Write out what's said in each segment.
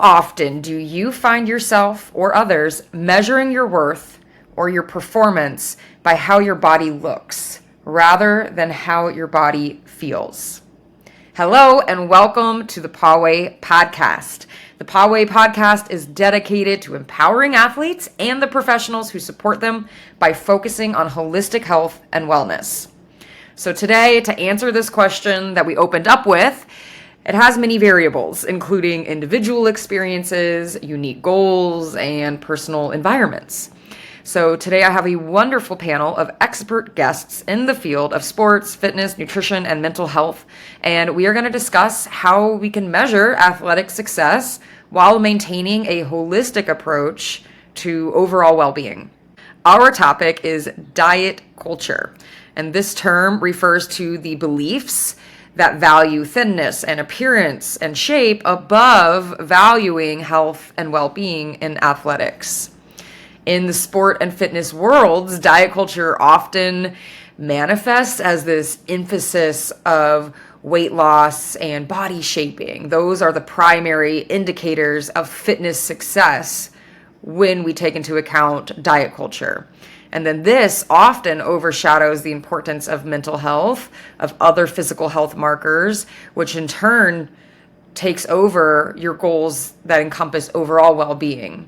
often do you find yourself or others measuring your worth or your performance by how your body looks rather than how your body feels? Hello and welcome to the PAWEI podcast. The PAWEI podcast is dedicated to empowering athletes and the professionals who support them by focusing on holistic health and wellness. So today, to answer this question that we opened up with, it has many variables, including individual experiences, unique goals, and personal environments. So today I have a wonderful panel of expert guests in the field of sports, fitness, nutrition, and mental health. And we are going to discuss how we can measure athletic success while maintaining a holistic approach to overall well-being. Our topic is diet culture. And this term refers to the beliefs that value thinness and appearance and shape above valuing health and well-being in athletics. In the sport and fitness worlds, diet culture often manifests as this emphasis of weight loss and body shaping. Those are the primary indicators of fitness success when we take into account diet culture. And then this often overshadows the importance of mental health, of other physical health markers, which in turn takes over your goals that encompass overall well-being.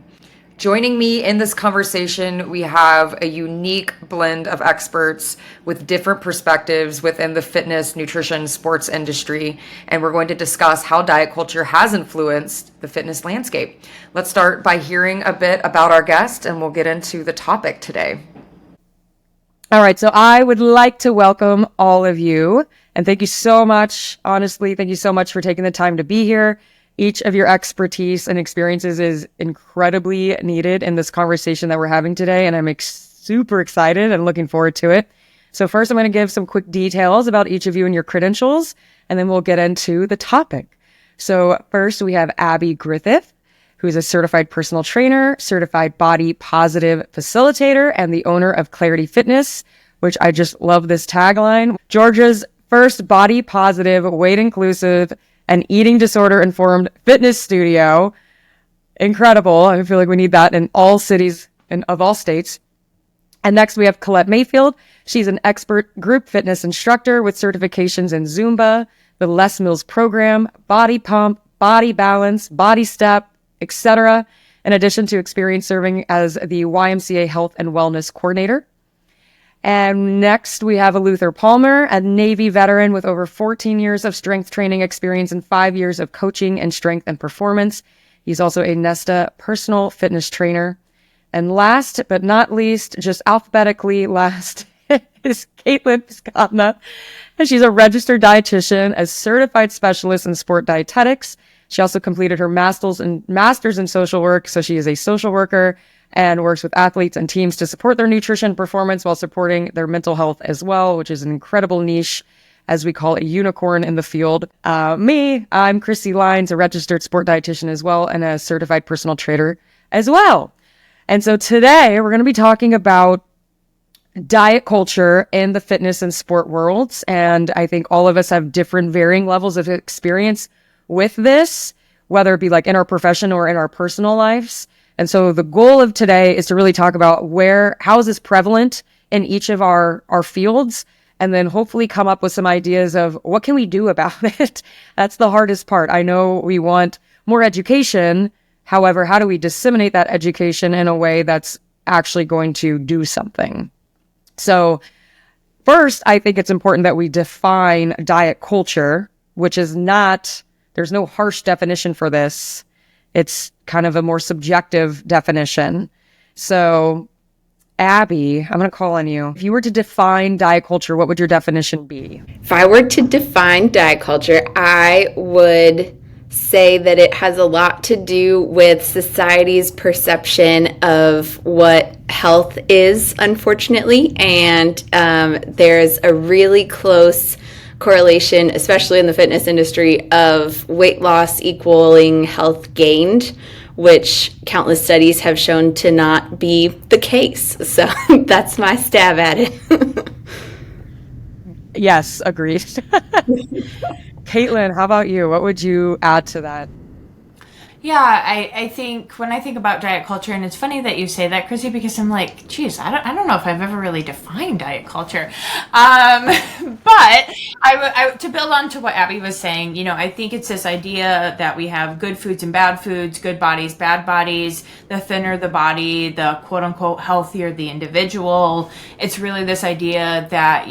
Joining me in this conversation, we have a unique blend of experts with different perspectives within the fitness, nutrition, sports industry, and we're going to discuss how diet culture has influenced the fitness landscape. Let's start by hearing a bit about our guest, and we'll get into the topic today. All right, so I would like to welcome all of you, and thank you so much, honestly, thank you so much for taking the time to be here. Each of your expertise and experiences is incredibly needed in this conversation that we're having today, and I'm super excited and looking forward to it. So first, I'm going to give some quick details about each of you and your credentials, and then we'll get into the topic. So first, we have Abbey Griffith, who's a certified personal trainer, certified body positive facilitator, and the owner of Clarity Fitness, which I just love this tagline. Georgia's first body positive, weight inclusive, and eating disorder informed fitness studio. Incredible. I feel like we need that in all cities and of all states. And next we have Colette Mayfield. She's an expert group fitness instructor with certifications in Zumba, the Les Mills program, body pump, body balance, body step, etc., in addition to experience serving as the YMCA Health and Wellness Coordinator. And next, we have Luther Palmer, a Navy veteran with over 14 years of strength training experience and 5 years of coaching in strength and performance. He's also a Nesta personal fitness trainer. And last but not least, just alphabetically last, is Kaitlyn Pscodna. And she's a registered dietitian, a certified specialist in sport dietetics. She also completed her master's in social work, so she is a social worker and works with athletes and teams to support their nutrition performance while supporting their mental health as well, which is an incredible niche, as we call a unicorn in the field. I'm Krissy Lines, a registered sport dietitian as well, and a certified personal trainer as well. And so today we're going to be talking about diet culture in the fitness and sport worlds. And I think all of us have different varying levels of experience with this, whether it be like in our profession or in our personal lives. And so the goal of today is to really talk about how is this prevalent in each of our fields, and then hopefully come up with some ideas of what can we do about it. That's the hardest part. I know we want more education. However, how do we disseminate that education in a way that's actually going to do something? So first, I think it's important that we define diet culture, which is not, there's no harsh definition for this. It's kind of a more subjective definition. So, Abbey, I'm going to call on you. If you were to define diet culture, what would your definition be? If I were to define diet culture, I would say that it has a lot to do with society's perception of what health is, unfortunately. And there's a really close correlation, especially in the fitness industry, of weight loss equaling health gained, which countless studies have shown to not be the case. So that's my stab at it. Yes, agreed. Kaitlyn, how about you? What would you add to that? Yeah, I think when I think about diet culture, and it's funny that you say that, Krissy, because I'm like, geez, I don't know if I've ever really defined diet culture. But to build on to what Abby was saying, I think it's this idea that we have good foods and bad foods, good bodies, bad bodies, the thinner the body, the quote unquote healthier the individual. It's really this idea that,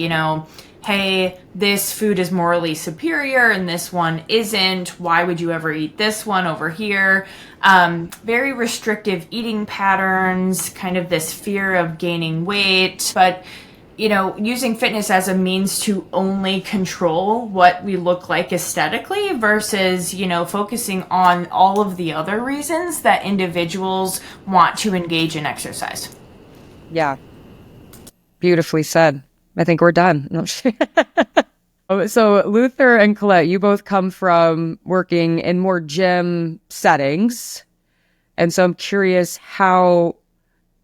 hey, this food is morally superior and this one isn't. Why would you ever eat this one over here? Very restrictive eating patterns, kind of this fear of gaining weight, but using fitness as a means to only control what we look like aesthetically versus, focusing on all of the other reasons that individuals want to engage in exercise. Yeah. Beautifully said. I think we're done. So Luther and Colette, you both come from working in more gym settings. And so I'm curious how,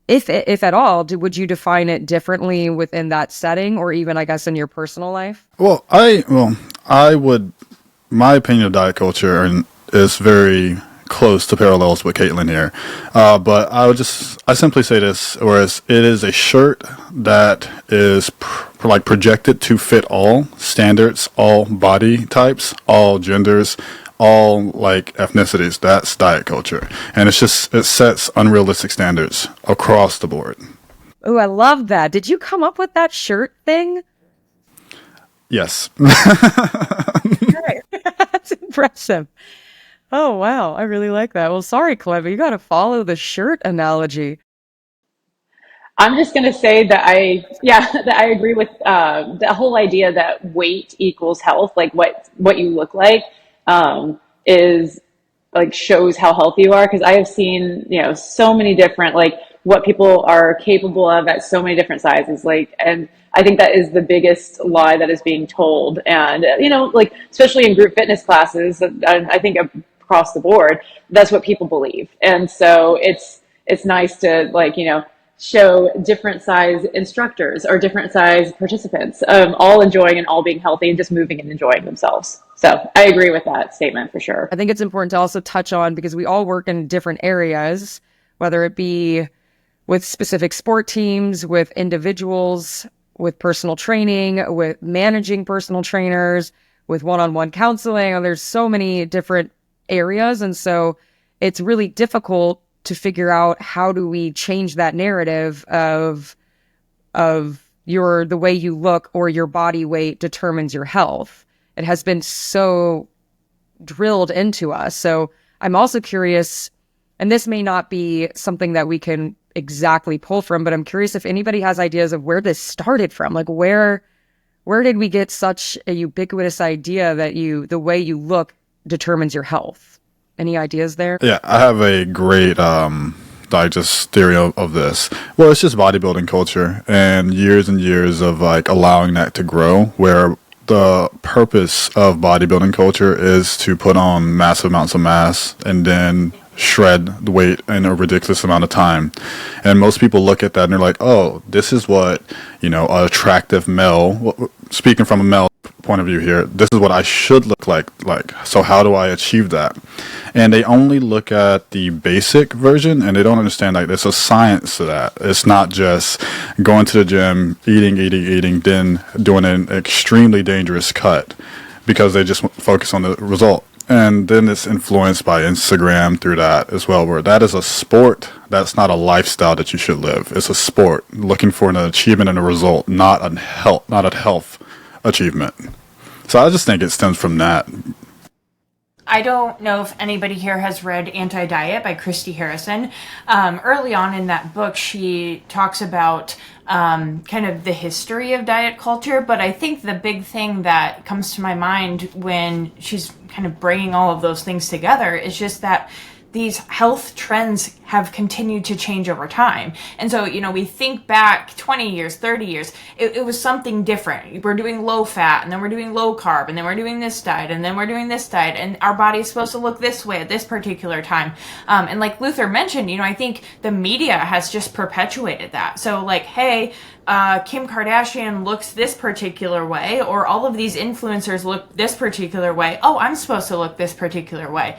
if at all, would you define it differently within that setting or even, I guess, in your personal life? Well, I would, my opinion of diet culture is very close to parallels with Kaitlyn here. But I simply say this, whereas it is a shirt that is projected to fit all standards, all body types, all genders, all ethnicities. That's diet culture. And it sets unrealistic standards across the board. Oh, I love that. Did you come up with that shirt thing? Yes. That's impressive. Oh, wow. I really like that. Well, sorry, Colette, you got to follow the shirt analogy. I'm just going to say that that I agree with the whole idea that weight equals health, like what you look like is shows how healthy you are. Because I have seen, so many different, what people are capable of at so many different sizes. And I think that is the biggest lie that is being told. And, especially in group fitness classes, I think across the board, that's what people believe. And so it's nice to show different size instructors or different size participants, all enjoying and all being healthy and just moving and enjoying themselves. So I agree with that statement for sure. I think it's important to also touch on, because we all work in different areas, whether it be with specific sport teams, with individuals, with personal training, with managing personal trainers, with one-on-one counseling. And there's so many different areas. And so it's really difficult to figure out how do we change that narrative of the way you look or your body weight determines your health. It has been so drilled into us. So I'm also curious, and this may not be something that we can exactly pull from, but I'm curious if anybody has ideas of where this started from. Where did we get such a ubiquitous idea that the way you look determines your health? Any ideas there? Yeah, I have a great just theory of this. Well, it's just bodybuilding culture and years of allowing that to grow, where the purpose of bodybuilding culture is to put on massive amounts of mass and then shred the weight in a ridiculous amount of time. And most people look at that and they're like, oh, this is what, an attractive male, speaking from a male point of view here, this is what I should look like. So how do I achieve that? And they only look at the basic version and they don't understand there's a science to that. It's not just going to the gym, eating, then doing an extremely dangerous cut because they just focus on the result. And then it's influenced by Instagram through that as well, where that is a sport. That's not a lifestyle that you should live. It's a sport looking for an achievement and a result, not a health achievement. So I just think it stems from that. I don't know if anybody here has read Anti-Diet by Krissy Harrison. Early on in that book, she talks about kind of the history of diet culture, but I think the big thing that comes to my mind when she's kind of bringing all of those things together is just that these health trends have continued to change over time. And so, we think back 20 years, 30 years, it was something different. We're doing low fat, and then we're doing low carb, and then we're doing this diet, and then we're doing this diet, and our body's supposed to look this way at this particular time. And like Luther mentioned, I think the media has just perpetuated that. So hey, Kim Kardashian looks this particular way, or all of these influencers look this particular way. Oh, I'm supposed to look this particular way.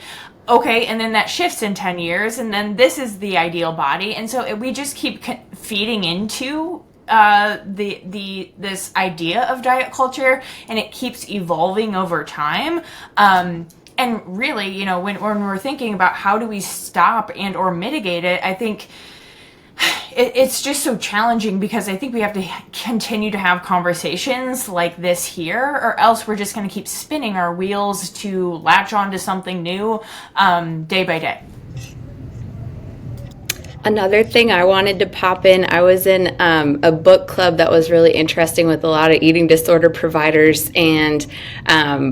okay, and then that shifts in 10 years, and then this is the ideal body. And so we just keep feeding into this idea of diet culture, and it keeps evolving over time. And really, you know, when we're thinking about how do we stop and or mitigate it, I think it's just so challenging, because I think we have to continue to have conversations like this here, or else we're just going to keep spinning our wheels to latch on to something new day by day. Another thing I wanted to pop in, I was in a book club that was really interesting with a lot of eating disorder providers, and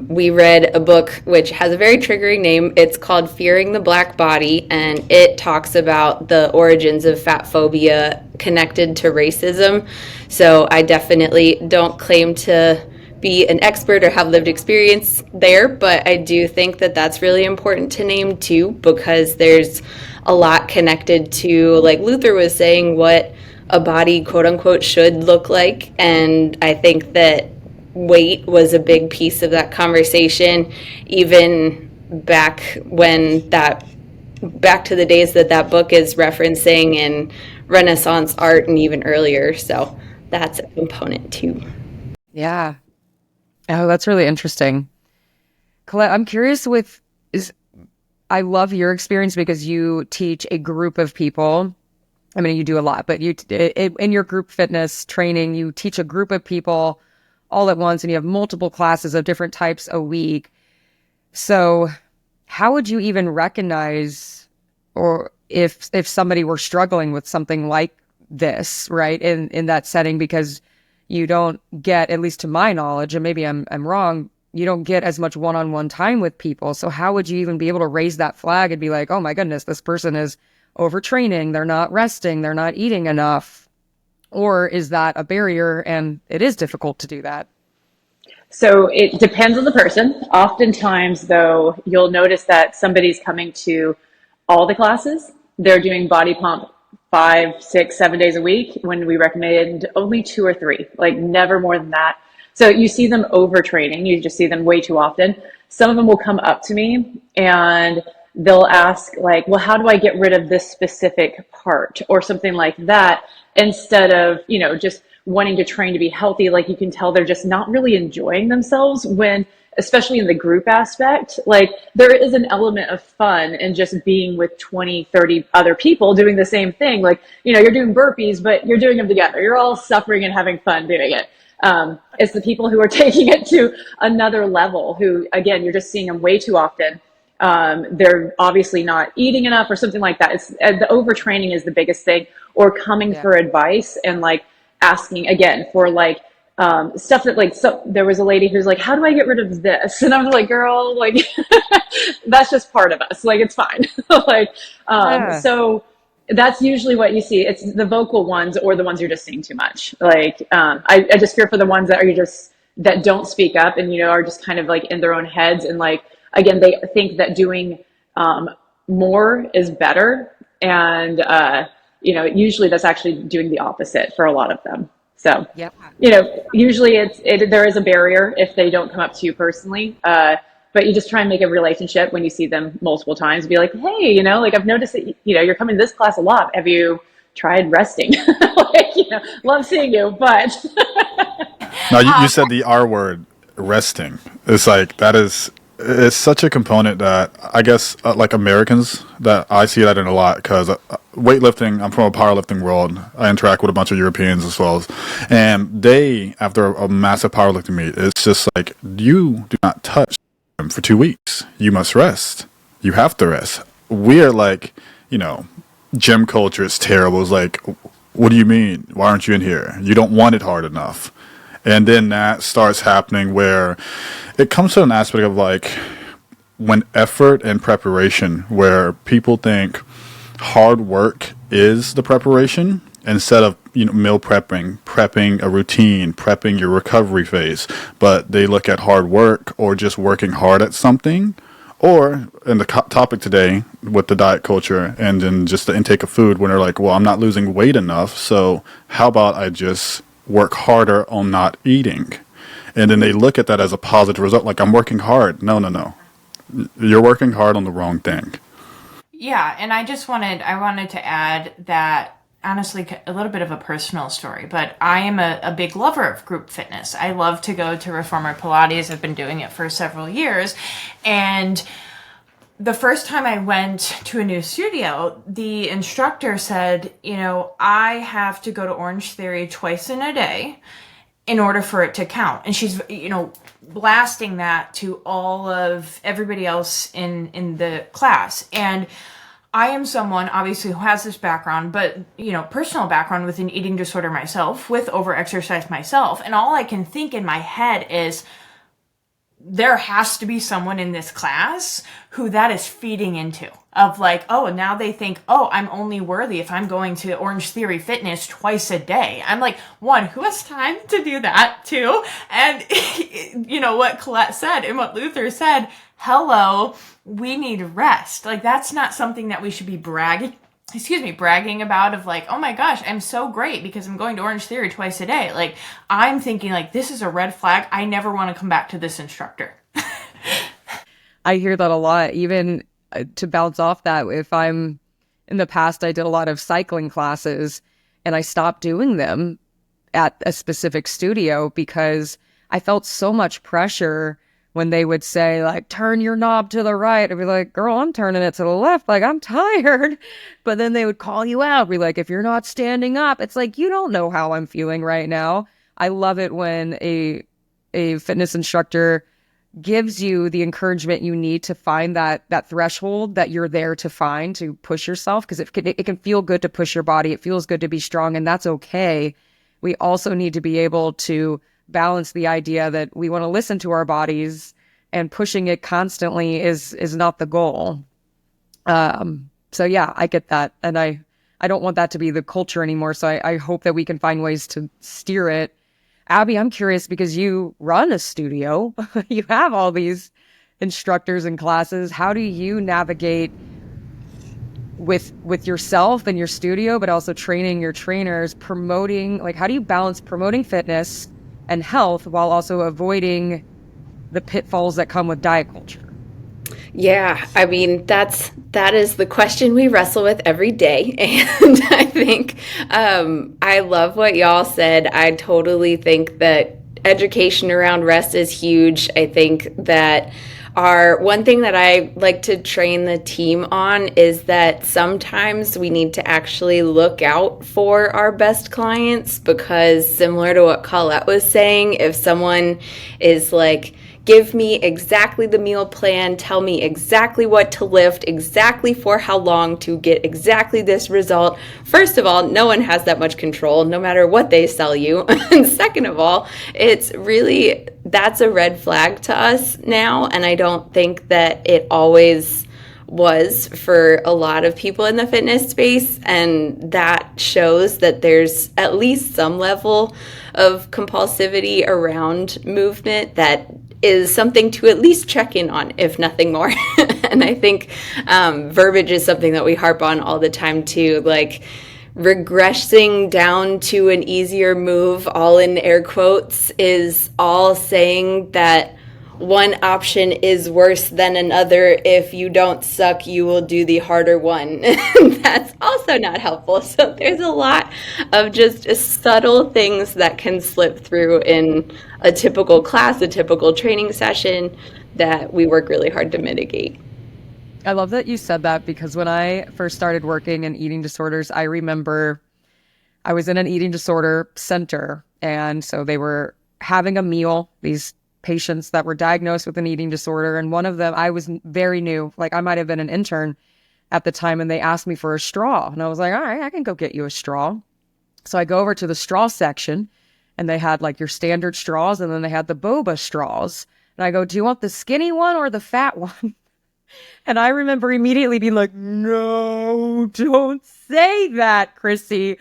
we read a book which has a very triggering name. It's called Fearing the Black Body, and it talks about the origins of fat phobia connected to racism. So I definitely don't claim to be an expert or have lived experience there, but I do think that that's really important to name too, because there's a lot connected to, like Luther was saying, what a body quote unquote should look like. And I think that weight was a big piece of that conversation, even back to the days that book is referencing in Renaissance art and even earlier. So that's a component too. Yeah. Oh, that's really interesting. Colette, I'm curious I love your experience because you teach a group of people. I mean, you do a lot, but in your group fitness training, you teach a group of people all at once, and you have multiple classes of different types a week. So how would you even recognize, or if somebody were struggling with something like this, right, in that setting? Because you don't get, at least to my knowledge, and maybe I'm wrong, you don't get as much one-on-one time with people. So how would you even be able to raise that flag and be like, oh my goodness, this person is overtraining, they're not resting, they're not eating enough? Or is that a barrier and it is difficult to do that? So it depends on the person. Oftentimes, though, you'll notice that somebody's coming to all the classes. They're doing body pump 5, 6, 7 days a week, when we recommend only 2 or 3, like never more than that. So you see them overtraining. You just see them way too often. Some of them will come up to me and they'll ask, like, well, how do I get rid of this specific part or something like that, instead of, you know, just wanting to train to be healthy. Like, you can tell they're just not really enjoying themselves, when, especially in the group aspect, like, there is an element of fun in just being with 20, 30 other people doing the same thing. Like, you know, you're doing burpees, but you're doing them together. You're all suffering and having fun doing it. It's the people who are taking it to another level, who, again, you're just seeing them way too often. They're obviously not eating enough or something like that. It's the overtraining is the biggest thing, or coming for advice and like asking again for like, stuff that, like, so there was a lady who's like, how do I get rid of this? And I'm like, girl, like, that's just part of us. Like, it's fine. Like, so that's usually what you see. It's the vocal ones, or the ones you're just seeing too much. Like, I just fear for the ones that that don't speak up and, you know, are just kind of like in their own heads. And like, again, they think that doing, more is better. And, you know, usually that's actually doing the opposite for a lot of them. So, you know, usually there is a barrier if they don't come up to you personally. But you just try and make a relationship when you see them multiple times. Be like, hey, you know, like, I've noticed that, you know, you're coming to this class a lot. Have you tried resting? Like, you know, love seeing you, but. Now, you said the R word, resting. It's like, it's such a component that I guess, like Americans, that I see that in a lot, because weightlifting, I'm from a powerlifting world. I interact with a bunch of Europeans as well. And they, after a massive powerlifting meet, it's just like, you do not touch them for 2 weeks. You must rest. You have to rest. We're like, you know, gym culture is terrible. It's like, what do you mean? Why aren't you in here? You don't want it hard enough. And then that starts happening where it comes to an aspect of like, when effort and preparation, where people think hard work is the preparation, instead of, you know, meal prepping a routine, prepping your recovery phase. But they look at hard work or just working hard at something, or in the topic today with the diet culture and then just the intake of food, when they're like, well, I'm not losing weight enough, so how about I just work harder on not eating? And then they look at that as a positive result, like, I'm working hard. No. you're working hard on the wrong thing. Yeah, and I wanted to add that, honestly, a little bit of a personal story, but I am a big lover of group fitness. I love to go to reformer Pilates. I've been doing it for several years. And the first time I went to a new studio, the instructor said, I have to go to Orange Theory twice in a day in order for it to count. And she's, blasting that to all of everybody else in the class. And I am someone, obviously, who has this background, but, personal background with an eating disorder myself, with overexercise myself. And all I can think in my head is, there has to be someone in this class who that is feeding into, of like, oh, now they think, oh, I'm only worthy if I'm going to Orange Theory Fitness twice a day. I'm like, one, who has time to do that? Two, and what Colette said and what Luther said, hello, we need rest. Like, that's not something that we should be bragging about, of like, oh my gosh, I'm so great because I'm going to Orange Theory twice a day. Like, I'm thinking like, this is a red flag. I never want to come back to this instructor. I hear that a lot. Even to bounce off that, if I'm in the past, I did a lot of cycling classes and I stopped doing them at a specific studio because I felt so much pressure when they would say, like, turn your knob to the right. I'd be like, girl, I'm turning it to the left. Like, I'm tired. But then they would call you out. Be like, if you're not standing up, it's like, you don't know how I'm feeling right now. I love it when a fitness instructor gives you the encouragement you need to find that threshold that you're there to find, to push yourself. Because it can feel good to push your body. It feels good to be strong, and that's okay. We also need to be able to balance the idea that we want to listen to our bodies, and pushing it constantly is not the goal. So yeah, I get that. And I don't want that to be the culture anymore. So I hope that we can find ways to steer it. Abbey, I'm curious because you run a studio, you have all these instructors and classes. How do you navigate with yourself and your studio, but also training your trainers, promoting, like, how do you balance promoting fitness and health while also avoiding the pitfalls that come with diet culture? Yeah, I mean, that is the question we wrestle with every day. And I think I love what y'all said. I totally think that education around rest is huge. I think that one thing that I like to train the team on is that sometimes we need to actually look out for our best clients, because similar to what Colette was saying, if someone is like, give me exactly the meal plan, tell me exactly what to lift, exactly for how long to get exactly this result. First of all, no one has that much control, no matter what they sell you. And second of all, that's a red flag to us now. And I don't think that it always was for a lot of people in the fitness space. And that shows that there's at least some level of compulsivity around movement that is something to at least check in on, if nothing more. And I think verbiage is something that we harp on all the time too, like regressing down to an easier move, all in air quotes, is all saying that one option is worse than another. If you don't suck, you will do the harder one. That's also not helpful. So there's a lot of just subtle things that can slip through in a typical class, a typical training session, that we work really hard to mitigate. I love that you said that, because when I first started working in eating disorders, I remember I was in an eating disorder center. And so they were having a meal, these patients that were diagnosed with an eating disorder. And one of them, I was very new, like I might have been an intern at the time, and they asked me for a straw. And I was like, all right, I can go get you a straw. So I go over to the straw section, and they had like your standard straws, and then they had the boba straws. And I go, do you want the skinny one or the fat one? And I remember immediately being like, no, don't say that, Krissy.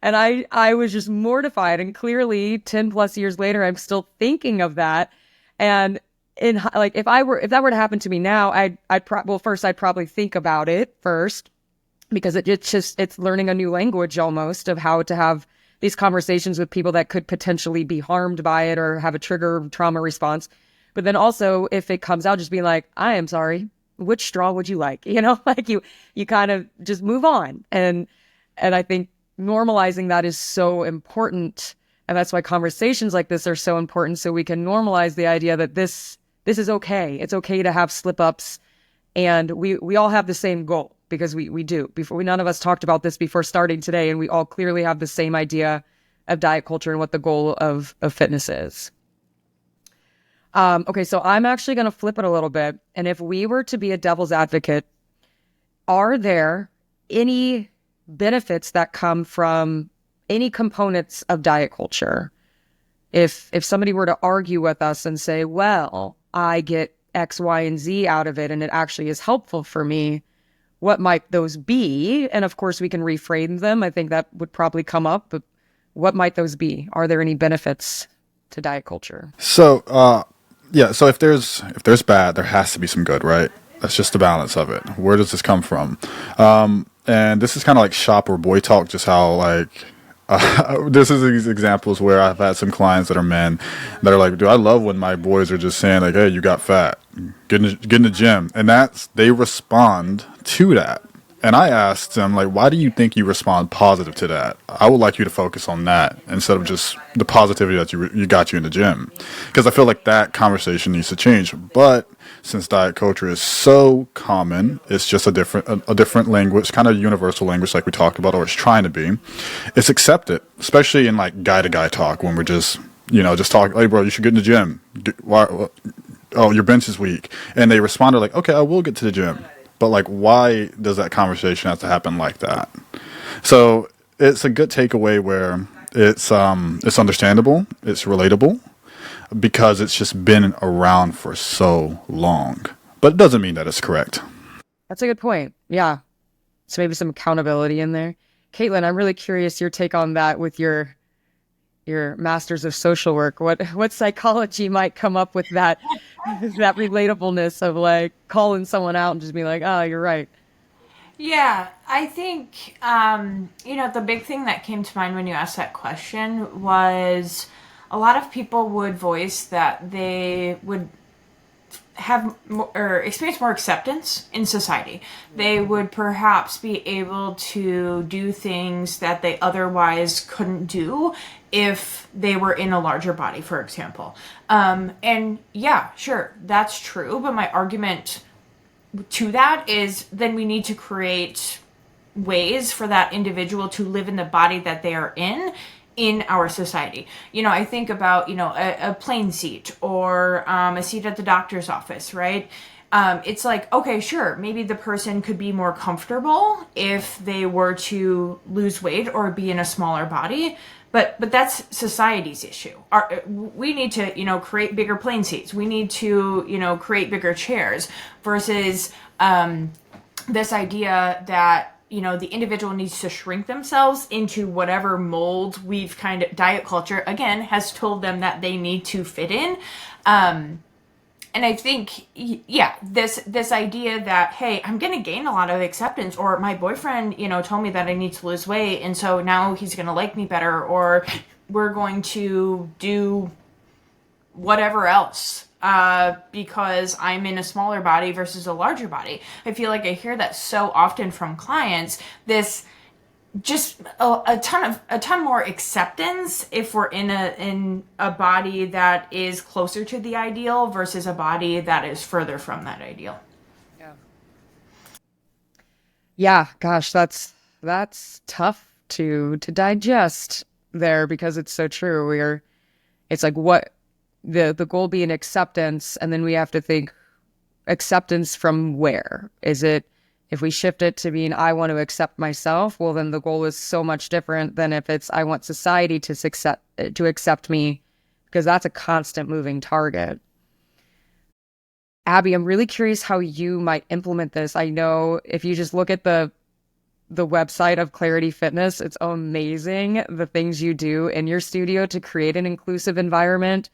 And I was just mortified. And clearly 10 plus years later, I'm still thinking of that. And if that were to happen to me now, I'd probably think about it first, because it's learning a new language almost of how to have these conversations with people that could potentially be harmed by it or have a trigger trauma response. But then also if it comes out, just being like, I am sorry, which straw would you like? You know, like you kind of just move on. And I think normalizing that is so important. And that's why conversations like this are so important. So we can normalize the idea that this is okay. It's okay to have slip ups. And we all have the same goal, because we do. None of us talked about this before starting today, and we all clearly have the same idea of diet culture and what the goal of fitness is. Okay, so I'm actually going to flip it a little bit. And if we were to be a devil's advocate, are there any benefits that come from any components of diet culture? If somebody were to argue with us and say, well, I get X, Y, and Z out of it, and it actually is helpful for me, what might those be? And of course, we can reframe them. I think that would probably come up, but what might those be? Are there any benefits to diet culture? So, yeah. So if there's bad, there has to be some good, right? That's just the balance of it. Where does this come from? And this is kind of like shop or boy talk, just how like, this is these examples where I've had some clients that are men that are like, dude, I love when my boys are just saying like, hey, you got fat, get in the gym. And they respond to that. And I asked them, like, why do you think you respond positive to that? I would like you to focus on that instead of just the positivity that you got you in the gym. Because I feel like that conversation needs to change. But since diet culture is so common, it's just a different language, kind of universal language like we talked about, or it's trying to be. It's accepted, especially in like guy-to-guy talk when we're just talking, hey, bro, you should get in the gym. Oh, your bench is weak. And they responded like, okay, I will get to the gym. But like, why does that conversation have to happen like that? So it's a good takeaway where it's understandable, it's relatable, because it's just been around for so long. But it doesn't mean that it's correct. That's a good point. Yeah. So maybe some accountability in there. Kaitlyn, I'm really curious your take on that with your Masters of Social Work. What psychology might come up with that relatableness of like calling someone out and just being like, oh, you're right. Yeah, I think, the big thing that came to mind when you asked that question was a lot of people would voice that they would have or experience more acceptance in society. They would perhaps be able to do things that they otherwise couldn't do if they were in a larger body, for example. And yeah, sure, that's true. But my argument to that is then we need to create ways for that individual to live in the body that they are in our society. I think about, a plane seat or a seat at the doctor's office, right? It's like, okay, sure, maybe the person could be more comfortable if they were to lose weight or be in a smaller body. But that's society's issue. We need to, create bigger plane seats. We need to, create bigger chairs versus this idea that, the individual needs to shrink themselves into whatever mold diet culture, again, has told them that they need to fit in. And I think, yeah, this idea that, hey, I'm going to gain a lot of acceptance, or my boyfriend, told me that I need to lose weight, and so now he's going to like me better, or we're going to do whatever else because I'm in a smaller body versus a larger body. I feel like I hear that so often from clients, this just a ton more acceptance if we're in a body that is closer to the ideal versus a body that is further from that ideal. Yeah, gosh, that's tough to digest there, because it's so true. It's like what the goal being acceptance, and then we have to think acceptance from where? Is it, if we shift it to being, I want to accept myself, well, then the goal is so much different than if it's, I want society to accept me, because that's a constant moving target. Abbey, I'm really curious how you might implement this. I know if you just look at the website of Clarity Fitness, it's amazing the things you do in your studio to create an inclusive environment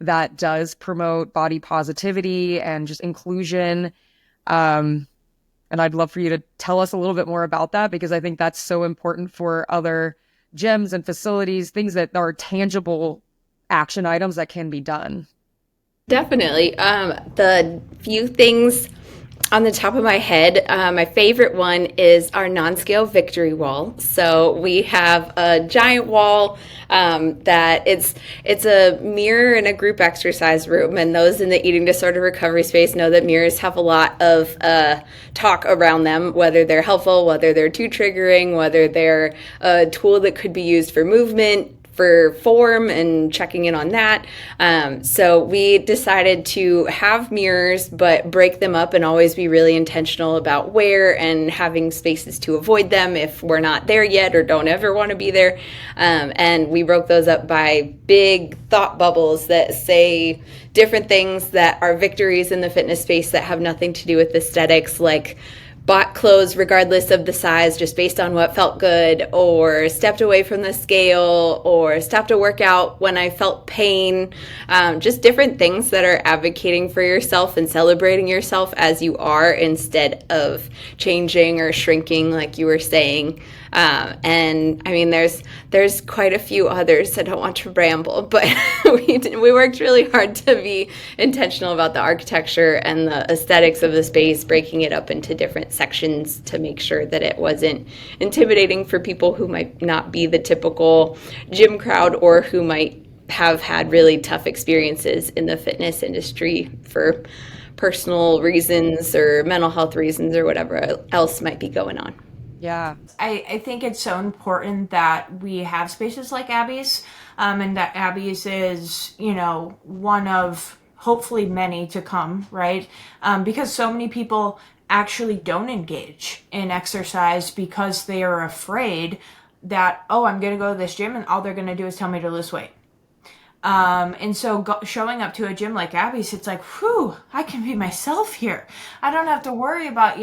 that does promote body positivity and just inclusion. And I'd love for you to tell us a little bit more about that, because I think that's so important for other gyms and facilities, things that are tangible action items that can be done. Definitely. The few things on the top of my head, my favorite one is our non-scale victory wall. So we have a giant wall that it's a mirror in a group exercise room, and those in the eating disorder recovery space know that mirrors have a lot of talk around them, whether they're helpful, whether they're too triggering, whether they're a tool that could be used for movement, for form and checking in on that. So we decided to have mirrors, but break them up and always be really intentional about where and having spaces to avoid them if we're not there yet or don't ever want to be there. And we broke those up by big thought bubbles that say different things that are victories in the fitness space that have nothing to do with aesthetics, like bought clothes regardless of the size just based on what felt good, or stepped away from the scale, or stopped a workout when I felt pain. Just different things that are advocating for yourself and celebrating yourself as you are instead of changing or shrinking like you were saying. And I mean, there's quite a few others. I don't want to ramble, but we worked really hard to be intentional about the architecture and the aesthetics of the space, breaking it up into different sections to make sure that it wasn't intimidating for people who might not be the typical gym crowd, or who might have had really tough experiences in the fitness industry for personal reasons or mental health reasons or whatever else might be going on. Yeah. I think it's so important that we have spaces like Abbey's, and that Abbey's is, one of hopefully many to come, right? Because so many people actually don't engage in exercise because they are afraid that, oh, I'm going to go to this gym and all they're going to do is tell me to lose weight. And so showing up to a gym like Abbey's, it's like, whew, I can be myself here. I don't have to worry about,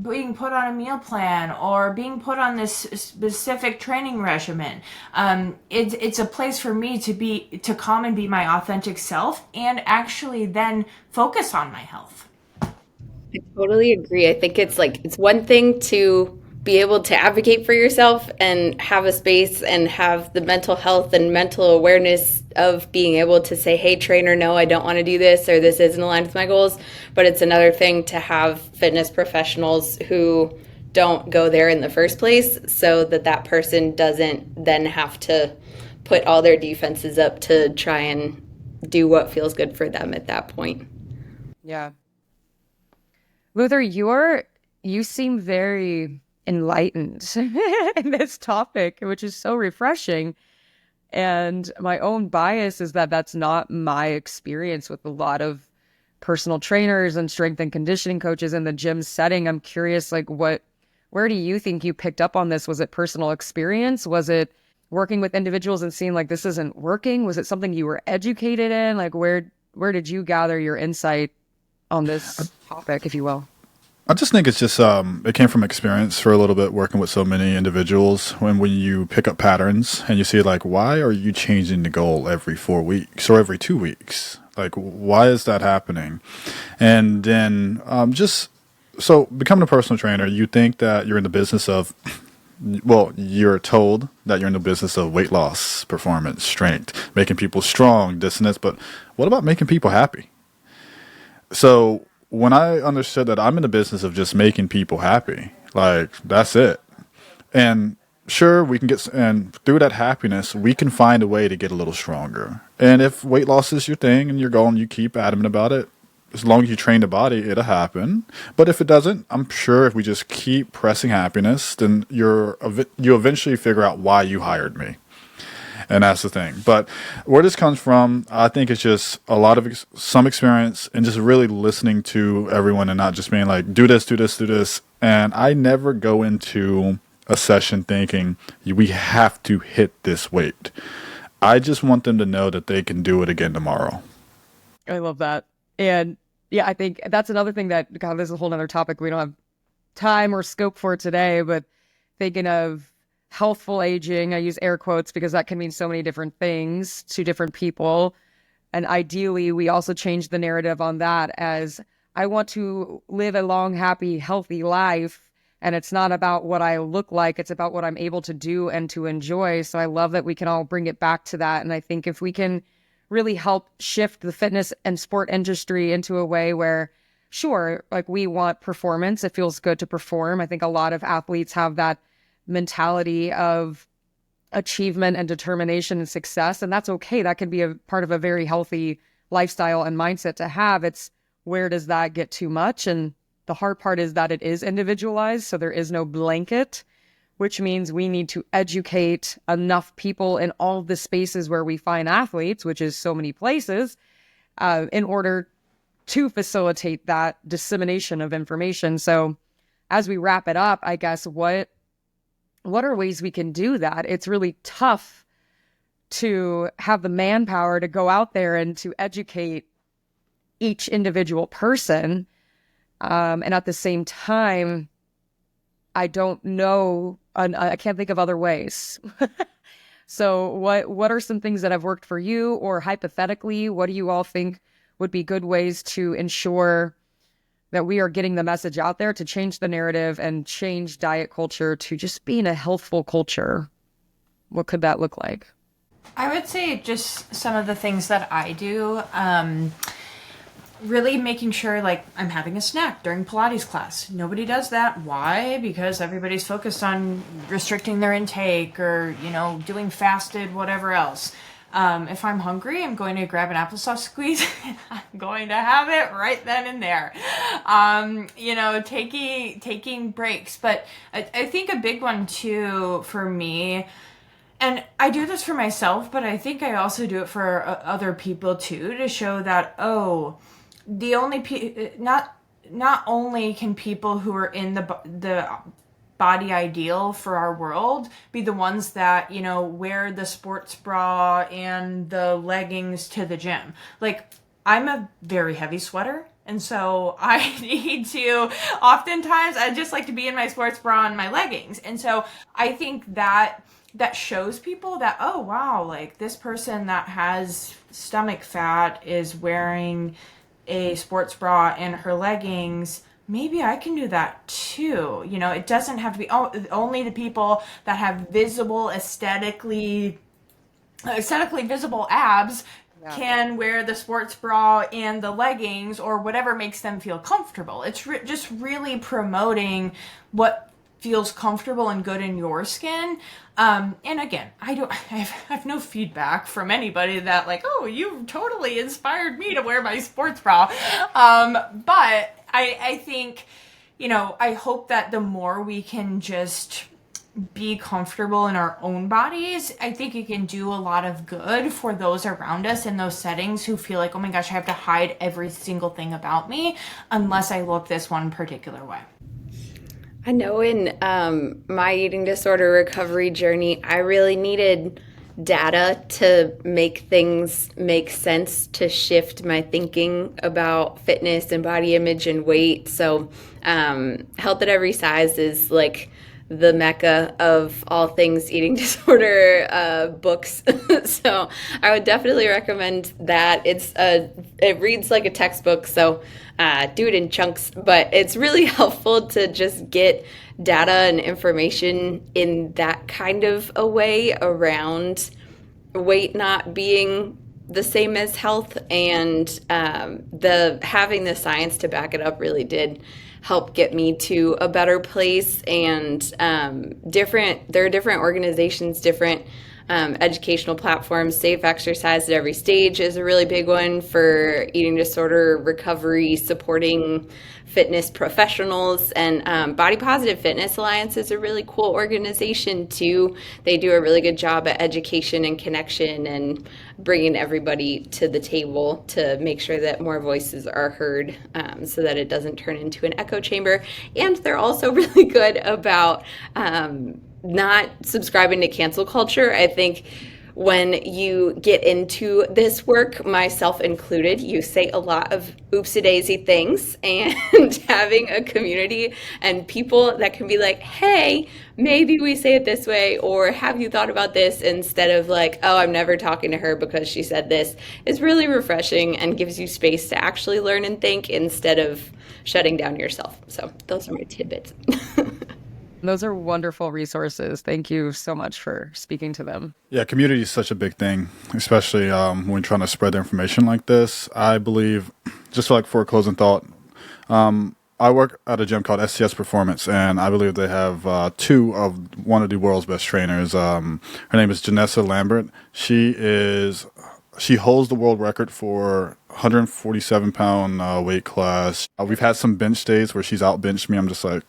being put on a meal plan or being put on this specific training regimen. It's a place for me to come and be my authentic self and actually then focus on my health. I totally agree. I think it's one thing to be able to advocate for yourself and have a space and have the mental health and mental awareness of being able to say, hey, trainer, no, I don't want to do this, or this isn't aligned with my goals. But it's another thing to have fitness professionals who don't go there in the first place, so that person doesn't then have to put all their defenses up to try and do what feels good for them at that point. Yeah. Luther, you seem very enlightened in this topic, which is so refreshing. And my own bias is that that's not my experience with a lot of personal trainers and strength and conditioning coaches in the gym setting. I'm curious, where do you think you picked up on this? Was it personal experience? Was it working with individuals and seeing like this isn't working? Was it something you were educated in? Like where did you gather your insight on this topic, if you will? I just think it's just it came from experience for a little bit, working with so many individuals. When you pick up patterns and you see like, why are you changing the goal every 4 weeks or every 2 weeks? Like, why is that happening? And then so becoming a personal trainer, you think that you're in the business of, well, you're told that you're in the business of weight loss, performance, strength, making people strong, this and this. But what about making people happy? So when I understood that I'm in the business of just making people happy, like that's it. And sure, we can and through that happiness, we can find a way to get a little stronger. And if weight loss is your thing and you're going, you keep adamant about it, as long as you train the body, it'll happen. But if it doesn't, I'm sure if we just keep pressing happiness, then you eventually figure out why you hired me. And that's the thing. But where this comes from, I think it's just a lot of some experience and just really listening to everyone and not just being like, do this, do this, do this. And I never go into a session thinking we have to hit this weight. I just want them to know that they can do it again tomorrow. I love that. And yeah, I think that's another thing that, God, this is a whole other topic we don't have time or scope for today, but thinking of healthful aging, I use air quotes because that can mean so many different things to different people. And ideally, we also change the narrative on that as I want to live a long, happy, healthy life. And it's not about what I look like. It's about what I'm able to do and to enjoy. So I love that we can all bring it back to that. And I think if we can really help shift the fitness and sport industry into a way where, sure, like we want performance. It feels good to perform. I think a lot of athletes have that mentality of achievement and determination and success, and that's okay. That can be a part of a very healthy lifestyle and mindset to have. It's where does that get too much? And the hard part is that it is individualized, so there is no blanket, which means we need to educate enough people in all the spaces where we find athletes, which is so many places, in order to facilitate that dissemination of information. So as we wrap it up, I guess, what are ways we can do that? It's really tough to have the manpower to go out there and to educate each individual person. And at the same time, I don't know, I can't think of other ways. So what are some things that have worked for you, or hypothetically, what do you all think would be good ways to ensure that we are getting the message out there to change the narrative and change diet culture to just being a healthful culture? What could that look like? I would say just some of the things that I do. Really making sure, like, I'm having a snack during Pilates class. Nobody does that. Why? Because everybody's focused on restricting their intake or, doing fasted, whatever else. If I'm hungry, I'm going to grab an applesauce squeeze and I'm going to have it right then and there. Taking breaks. But I think a big one too for me, and I do this for myself, but I think I also do it for other people too, to show that, the only not only can people who are in the body ideal for our world be the ones that wear the sports bra and the leggings to the gym. Like, I'm a very heavy sweater, and so I need to, oftentimes I just like to be in my sports bra and my leggings. And so I think that shows people that, oh wow, like this person that has stomach fat is wearing a sports bra and her leggings. Maybe I can do that too. It doesn't have to be only the people that have aesthetically visible abs can wear the sports bra and the leggings or whatever makes them feel comfortable. It's just really promoting what feels comfortable and good in your skin. And again, I have no feedback from anybody that like, oh, you totally inspired me to wear my sports bra. But I think, I hope that the more we can just be comfortable in our own bodies, I think it can do a lot of good for those around us in those settings who feel like, oh my gosh, I have to hide every single thing about me unless I look this one particular way. I know in my eating disorder recovery journey, I really needed data to make things make sense, to shift my thinking about fitness and body image and weight. So Health at Every Size is like the mecca of all things eating disorder books. So I would definitely recommend that. It reads like a textbook, so do it in chunks, but it's really helpful to just get data and information in that kind of a way around weight not being the same as health, and having the science to back it up really did help get me to a better place. And there are different organizations, different educational platforms. Safe Exercise at Every Stage is a really big one for eating disorder recovery, supporting fitness professionals. And Body Positive Fitness Alliance is a really cool organization too. They do a really good job at education and connection and bringing everybody to the table to make sure that more voices are heard, so that it doesn't turn into an echo chamber. And they're also really good about not subscribing to cancel culture. I think when you get into this work, myself included, you say a lot of oopsie-daisy things, and having a community and people that can be like, hey, maybe we say it this way, or have you thought about this, instead of like, oh, I'm never talking to her because she said this, is really refreshing and gives you space to actually learn and think instead of shutting down yourself. So those are my tidbits. Those are wonderful resources. Thank you so much for speaking to them. Yeah, community is such a big thing, especially when you're trying to spread the information like this. I believe, just like for a closing thought, I work at a gym called SCS Performance, and I believe they have one of the world's best trainers. Her name is Janessa Lambert. She holds the world record for 147-pound weight class. We've had some bench days where she's out benched me. I'm just like,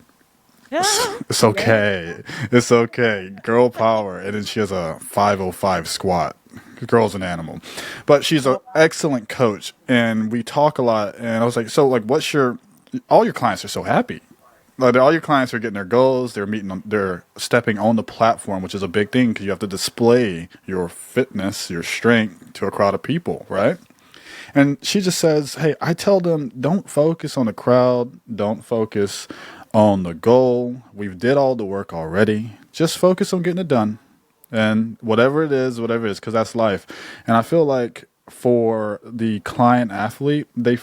it's okay. It's okay. Girl power. And then she has a 505 squat. The girl's an animal. But she's an excellent coach. And we talk a lot. And I was like, so, like, all your clients are so happy. Like, all your clients are getting their goals. They're stepping on the platform, which is a big thing because you have to display your fitness, your strength to a crowd of people, right? And she just says, hey, I tell them, don't focus on the crowd. Don't focus on the goal. We've did all the work already. Just focus on getting it done. And whatever it is, because that's life. And I feel like for the client athlete, they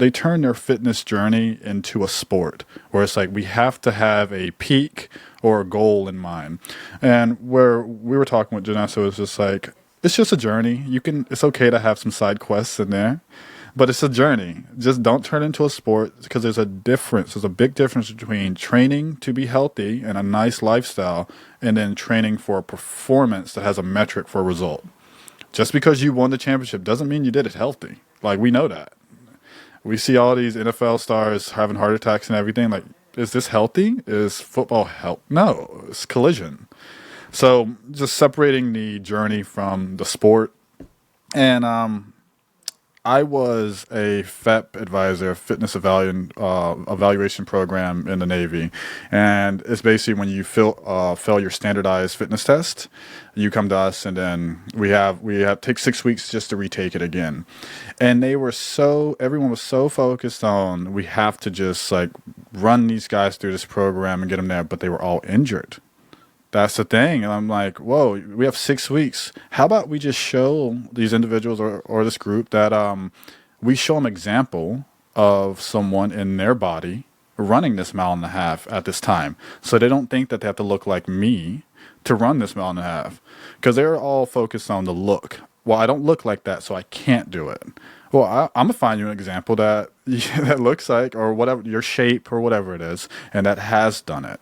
turn their fitness journey into a sport where it's like we have to have a peak or a goal in mind. And where we were talking with Janessa, it was just like, it's just a journey. It's okay to have some side quests in there. But it's a journey. Just don't turn it into a sport because there's a big difference between training to be healthy and a nice lifestyle and then training for a performance that has a metric for a result. Just because you won the championship doesn't mean you did it healthy. Like, we know that. We see all these NFL stars having heart attacks and everything. Like, is this healthy? Is football health? No, it's collision. So just separating the journey from the sport. And I was a FEP advisor, fitness evaluation program in the Navy. And it's basically when you fail your standardized fitness test, you come to us and then we have take 6 weeks just to retake it again. And everyone was so focused on, we have to just like run these guys through this program and get them there, but they were all injured. That's the thing. And I'm like, whoa, we have 6 weeks. How about we just show these individuals or this group that we show them example of someone in their body running this 1.5 miles at this time. So they don't think that they have to look like me to run this 1.5 miles. Because they're all focused on the look. Well, I don't look like that, so I can't do it. Well, I'm going to find you an example that looks like, or whatever, your shape or whatever it is, and that has done it.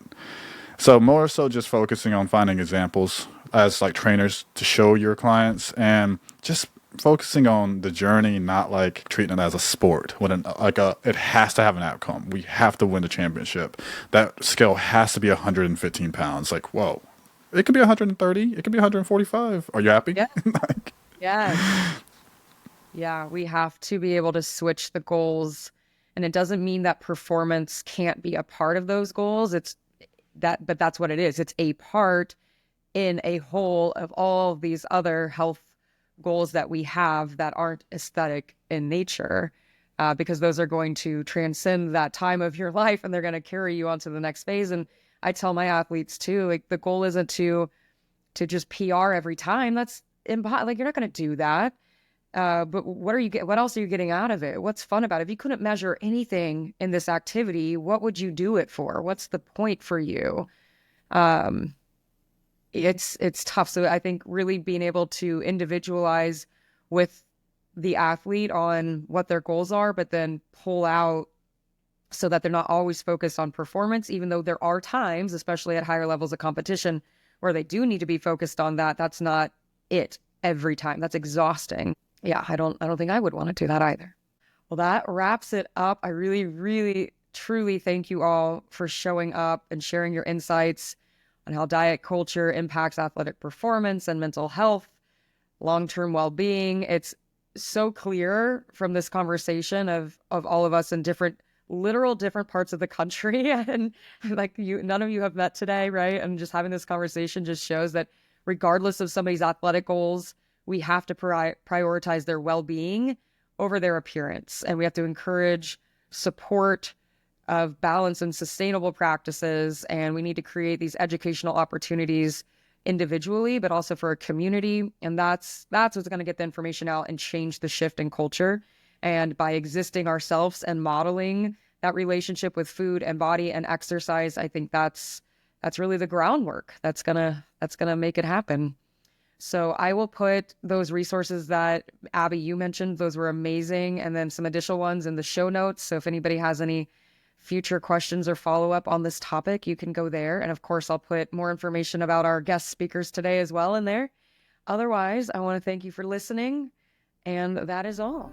So more so just focusing on finding examples as like trainers to show your clients and just focusing on the journey, not like treating it as a sport. It has to have an outcome. We have to win the championship. That scale has to be 115 pounds. Like, whoa, it could be 130. It could be 145. Are you happy? Yeah. Yeah, we have to be able to switch the goals. And it doesn't mean that performance can't be a part of those goals. But that's what it is. It's a part in a whole of all of these other health goals that we have that aren't aesthetic in nature, because those are going to transcend that time of your life and they're going to carry you on to the next phase. And I tell my athletes too, like, the goal isn't to just PR every time. That's impossible. Like, you're not going to do that. But what else are you getting out of it? What's fun about it? If you couldn't measure anything in this activity, what would you do it for? What's the point for you? It's tough. So I think really being able to individualize with the athlete on what their goals are, but then pull out so that they're not always focused on performance, even though there are times, especially at higher levels of competition, where they do need to be focused on that. That's not it every time. That's exhausting. Yeah, I don't think I would want to do that either. Well, that wraps it up. I really, really, truly thank you all for showing up and sharing your insights on how diet culture impacts athletic performance and mental health, long-term well-being. It's so clear from this conversation of all of us in different parts of the country. And like none of you have met today, right? And just having this conversation just shows that regardless of somebody's athletic goals, we have to prioritize their well-being over their appearance. And we have to encourage support of balance and sustainable practices. And we need to create these educational opportunities individually, but also for a community. And that's what's going to get the information out and change the shift in culture. And by existing ourselves and modeling that relationship with food and body and exercise, I think that's that's really the groundwork that's gonna make it happen. So I will put those resources that Abbey, you mentioned, those were amazing, and then some additional ones in the show notes. So if anybody has any future questions or follow up on this topic, you can go there. And of course, I'll put more information about our guest speakers today as well in there. Otherwise, I want to thank you for listening, and that is all.